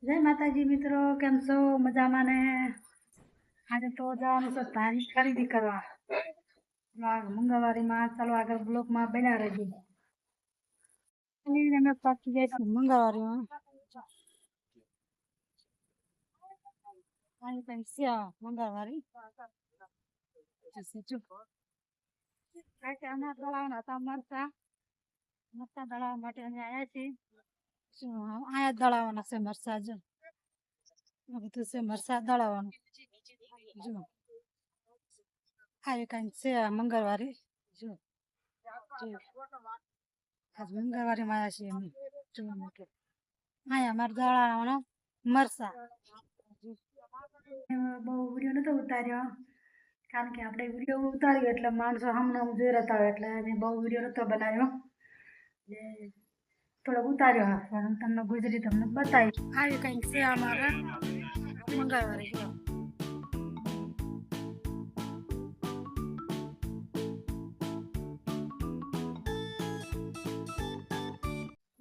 જય માતાજી મિત્રો, કેમ છો? મજામાં ને? આજે તો જવાનું છે ધારી ખરીદી કરવા મંગળવારીમાં. ચાલો આગળ બ્લોકમાં બન્યા રહેજો. અમે પાછી જઈશું મંગળવારીમાં. અહીં કઈ છે મંગળવારી અમારા દળાવના હતા મરચા દળાવવા માટે અમે આવ્યા છીએ. શું અહીંયા દળાવવાના છે મરચા? જો આ બધું છે મરચા દળાવવાનું. જો આવી કઈ છે મંગળવારી. જો આજ મંગળવારીમાં આવ્યા છીએ અમે જોવા માટે. અહીંયા અમારે દળાવવાના મરચા. બહુ વિડીયો નતો ઉતાર્યો કારણ કે આપણે વિડીયો ઉતાર્યો એટલે માણસો હમણાં જોઈ રહેતા હોય એટલે મેં બહુ વિડીયો નતો બનાવ્યો. થોડોક ઉતાર્યો હા, પણ તમને ગુજરી તમને બતાવી. આવી કંઈક છે અમારે મંગળવારે.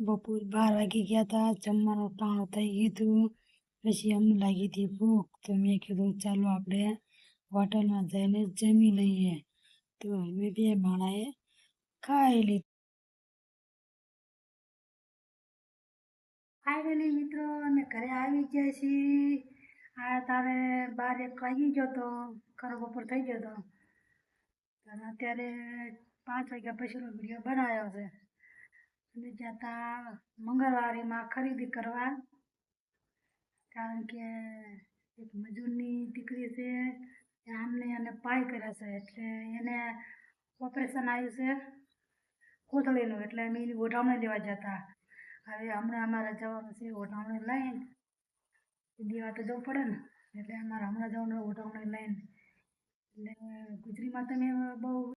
બપોર 12 વાગી ગયા હતા, જમવાનું ટાણું થઈ ગયું હતું. પછી અમને લાગી હતી ભૂખ, તો મેં કીધું ચાલો આપણે હોટલમાં જઈને જમી લઈએ. તો અમે બે માણાએ ખાઈ લીધું. ફાઇનલી મિત્રો અમે ઘરે આવી ગયા છીએ. આ તારે 12-1 વાગી ગયો તો, ખરો બપોર થઈ ગયો તો. અને અત્યારે 5 વાગ્યા પછીનો વિડીયો બનાવ્યો છે. અમે ગયા હતા મંગળવારીમાં ખરીદી કરવા, કારણ કે એક મજૂરની દીકરી છે, આમને અને પાય કર્યા છે એટલે એને ઓપરેશન આવ્યું છે કોથળીનું, એટલે અમે એની ગોઠવણી લેવા જતા. હવે હમણાં અમારે જવાનું છે ગોઠવણી લઈને, દેવા તો જવું પડે ને, એટલે અમારે હમણાં જવાનું ગોઠવણી લઈને. એટલે ગુજરીમાં તમે બહુ